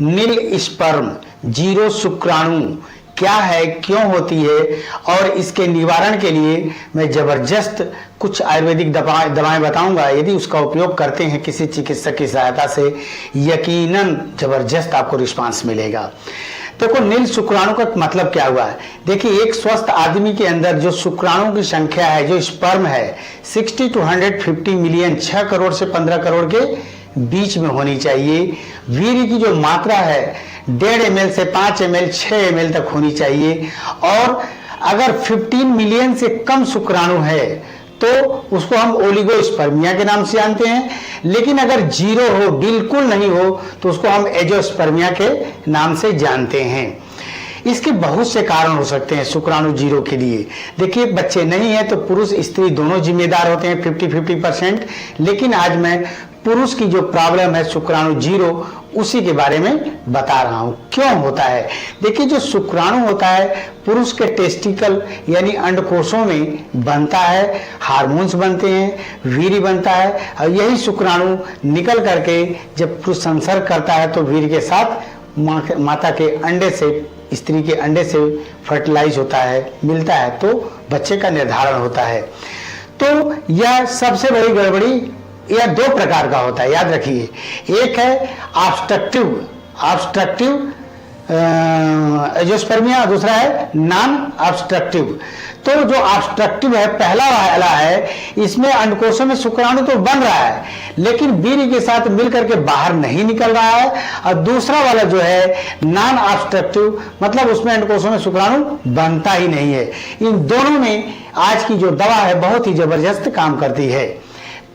नील sperm, zero शुक्राणु क्या है, क्यों होती है और इसके निवारण के लिए मैं जबरदस्त कुछ आयुर्वेदिक दवाएं बताऊंगा। यदि उसका उपयोग करते हैं किसी चिकित्सक की सहायता से, यकीनन जबरदस्त आपको रिस्पांस मिलेगा। देखो, नील शुक्राणु का मतलब क्या हुआ है। देखिए, एक स्वस्थ आदमी के अंदर जो शुक्राणु की संख्या है, जो स्पर्म है, 60 to 150 मिलियन, 6 करोड़ से 15 करोड़ के बीच में होनी चाहिए। वीर्य की जो मात्रा है 1.5 ml से 5 ml 6 ml तक होनी चाहिए। और अगर 15 मिलियन से कम शुक्राणु है तो उसको हम ओलिगोस्पर्मिया के नाम से जानते हैं। लेकिन अगर जीरो हो, बिल्कुल नहीं हो, तो उसको हम एजोस्पर्मिया के नाम से जानते हैं। इसके बहुत से कारण हो सकते हैं शुक्राणु जीरो के लिए। देखिए, बच्चे नहीं है तो पुरुष स्त्री दोनों जिम्मेदार होते हैं 50-50%। लेकिन आज मैं पुरुष की जो प्रॉब्लम है शुक्राणु जीरो, उसी के बारे में बता रहा हूं क्यों होता है। देखिए, जो शुक्राणु होता है पुरुष के टेस्टिकल यानी अंडकोशों में बनता है, हार्मोन्स बनते हैं, वीर्य बनता है, और यही शुक्राणु निकल करके जब पुरुष संसर्ग करता है तो वीर्य के साथ माता के अंडे से, स्त्री के अंडे से फर्टिलाइज होता है, मिलता है, तो बच्चे का निर्धारण होता है। तो यह सबसे बड़ी गड़बड़ी यह 2 प्रकार का होता है, याद रखिए। एक है ऑब्स्ट्रक्टिव एजोस्पर्मिया, दूसरा है नॉन ऑब्स्ट्रक्टिव। तो जो ऑब्स्ट्रक्टिव है, पहला वाला है, इसमें अंडकोशों में शुक्राणु तो बन रहा है लेकिन वीर्य के साथ मिलकर के बाहर नहीं निकल रहा है। और दूसरा वाला जो है नॉन ऑब्स्ट्रक्टिव, मतलब उसमें अंडकोशों में शुक्राणु बनता ही नहीं है। इन दोनों में आज की जो दवा है बहुत ही जबरदस्त काम करती है।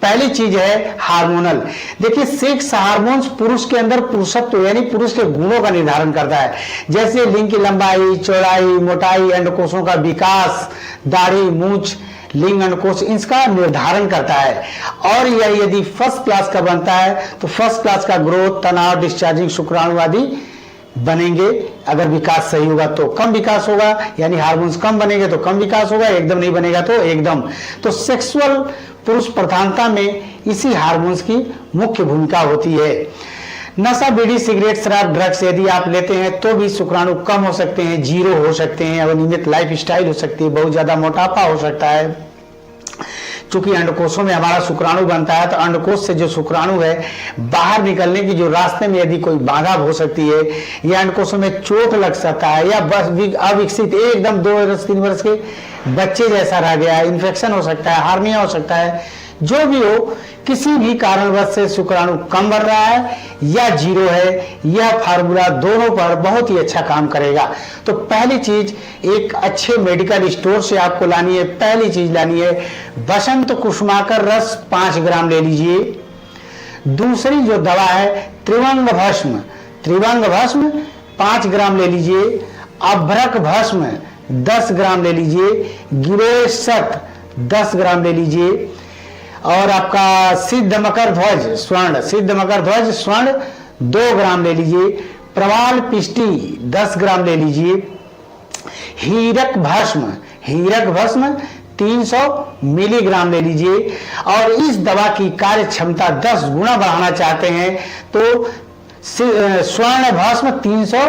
पहली चीज है हार्मोनल। देखिए, सेक्स हार्मोन्स पुरुष के अंदर पुरुषत्व यानी पुरुष के गुणों का निर्धारण करता है, जैसे लिंग की लंबाई, चौड़ाई, मोटाई, अंडकोशों का विकास, दाढ़ी, मूंछ, लिंग, अंडकोश, इसका निर्धारण करता है। और यह यदि फर्स्ट क्लास का बनता है तो फर्स्ट क्लास का ग्रोथ, तनाव, डिस्चार्जिंग शुक्राणु आदि बनेंगे। अगर विकास सही होगा तो कम विकास होगा, यानी हार्मोन्स कम बनेंगे तो कम विकास होगा, एकदम नहीं बनेगा तो एकदम। तो सेक्सुअल पुरुष प्रधानता में इसी हार्मोन्स की मुख्य भूमिका होती है। नशा, बीड़ी, सिगरेट, शराब, ड्रग्स यदि आप लेते हैं तो भी शुक्राणु कम हो सकते हैं, जीरो हो सकते हैं, अनियमित लाइफ स्टाइल हो सकती है, बहुत ज्यादा मोटापा हो सकता है। चूंकि अंडकोशों में हमारा शुक्राणु बनता है तो अंडकोश से जो शुक्राणु है बाहर निकलने की जो रास्ते में यदि कोई बाधा हो सकती है, या अंडकोशों में चोट लग सकता है, या बस अविकसित एकदम 2 वर्ष 3 वर्ष के बच्चे जैसा रह गया है, इन्फेक्शन हो सकता है, हार्निया हो सकता है, जो भी हो, किसी भी कारणवश से शुक्राणु कम बन रहा है या जीरो है, यह फार्मूला दोनों पर बहुत ही अच्छा काम करेगा। तो पहली चीज, एक अच्छे मेडिकल स्टोर से आपको लानी है, पहली चीज लानी है बसंत कुसुमाकर रस 5 ग्राम ले लीजिए। दूसरी जो दवा है त्रिवंग भस्म, 5 ग्राम ले लीजिए। अभ्रक भस्म 10 ग्राम ले लीजिए। गिरोय शत 10 ग्राम ले लीजिए। और आपका सिद्ध मकर ध्वज स्वर्ण 2 ग्राम ले लीजिए। प्रवाल पिष्टी 10 ग्राम ले लीजिए। हीरक भस्म 300 मिलीग्राम ले लीजिए। और इस दवा की कार्य क्षमता 10 गुना बढ़ाना चाहते हैं तो स्वर्ण भस्म 300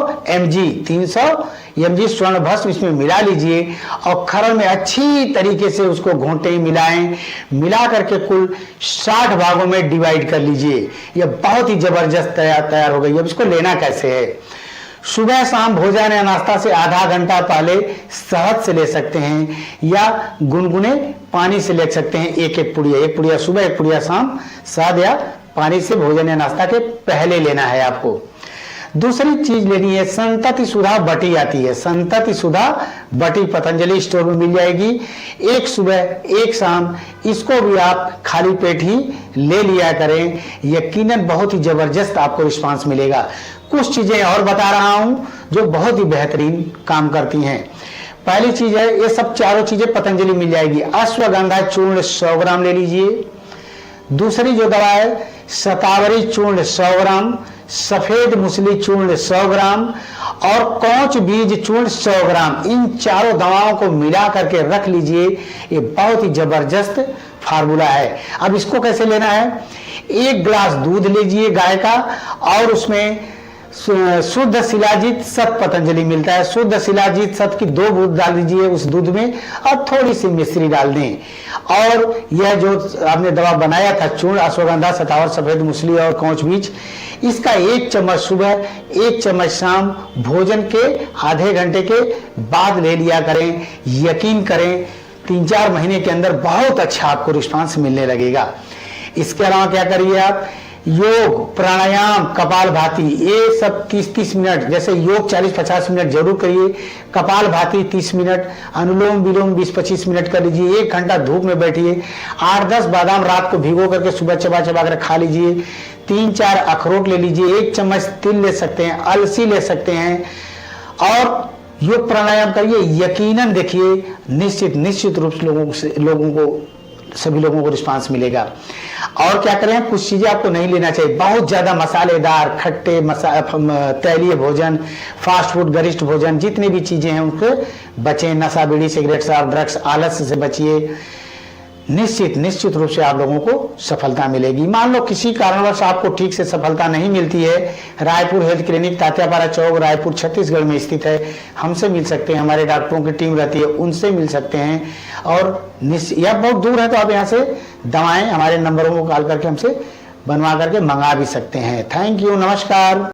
mg स्वर्ण भस्म इसमें मिला लीजिए और खरल में अच्छी तरीके से उसको घोंटे मिलाएं, मिला करके कुल 60 भागों में डिवाइड कर लीजिए। यह बहुत ही जबरदस्त तैयार हो गई। अब इसको लेना कैसे है? सुबह शाम भोजन या नाश्ता से आधा घंटा पहले शहद से ले सकते हैं या गुनगुने पानी से ले सकते हैं। एक पुड़िया सुबह, एक पुड़िया शाम, शहद या पानी से भोजन या नाश्ता के पहले लेना है आपको। दूसरी चीज लेनी है संतति सुधा बटी आती है। संतति सुधा बटी पतंजलि स्टोर में मिल जाएगी। एक सुबह एक शाम इसको भी आप खाली पेट ही ले लिया करें, यकीनन बहुत ही जबरदस्त आपको रिस्पांस मिलेगा। कुछ चीजें और बता रहा हूं जो बहुत ही बेहतरीन काम करती हैं। पहली चीज है, ये सब चारों चीजें पतंजलि मिल जाएगी। अश्वगंधा चूर्ण 100 ग्राम ले लीजिए। दूसरी जो दवा है शतावरी चूर्ण 100 ग्राम, सफेद मुसली चूर्ण 100 ग्राम और कौच बीज चूर्ण 100 ग्राम। इन चारों दवाओं को मिला करके रख लीजिए। ये बहुत ही जबरदस्त फार्मूला है। अब इसको कैसे लेना है, 1 गिलास दूध लीजिए गाय का, और उसमें शुद्ध शिलाजीत शत पतंजलि मिलता है, शुद्ध शिलाजीत शत की 2 बूंद डाल दीजिए उस दूध में, और थोड़ी सी मिश्री डाल दें। और यह जो आपने दवा बनाया था चूर्ण, अश्वगंधा, सतावर, सफेद मूसली और कौच बीज, इसका 1 चम्मच सुबह 1 चम्मच शाम भोजन के आधे घंटे के बाद ले लिया करें। यकीन करें 3-4 महीने के अंदर बहुत अच्छा आपको रिस्पांस मिलने लगेगा। इसके अलावा क्या करिए आप, योग, प्राणायाम, कपालभाति, ये सब 30-30 मिनट, जैसे योग 40-50 मिनट जरूर करिए, कपालभाति 30 मिनट, अनुलोम विलोम 20-25 मिनट कर लीजिए, 1 घंटा धूप में बैठिए, 8-10 बादाम रात को भिगो करके सुबह चबा चबा कर खा लीजिए, 3-4 अखरोट ले लीजिए, 1 चम्मच तिल ले सकते हैं, अलसी ले सकते हैं, और योग प्राणायाम करिए। यकीनन देखिए निश्चित रूप से सभी लोगों को रिस्पांस मिलेगा। और क्या करें, कुछ चीजें आपको नहीं लेना चाहिए, बहुत ज्यादा मसालेदार, खट्टे, तैलीय भोजन, फास्ट फूड, गरिष्ठ भोजन, जितनी भी चीजें हैं उनसे बचें। नशा, बीड़ी, सिगरेट, शराब, ड्रग्स, आलस्य से बचिए। निश्चित रूप से आप लोगों को सफलता मिलेगी। मान लो किसी कारणवश आपको ठीक से सफलता नहीं मिलती है, रायपुर हेल्थ क्लिनिक, तात्यापारा चौक, रायपुर, छत्तीसगढ़ में स्थित है। हमसे मिल सकते हैं, हमारे डॉक्टरों की टीम रहती है, उनसे मिल सकते हैं। और या बहुत दूर है तो आप यहाँ से दवाएं हमारे नंबरों को कॉल करके हमसे बनवा करके मंगा भी सकते हैं। थैंक यू, नमस्कार।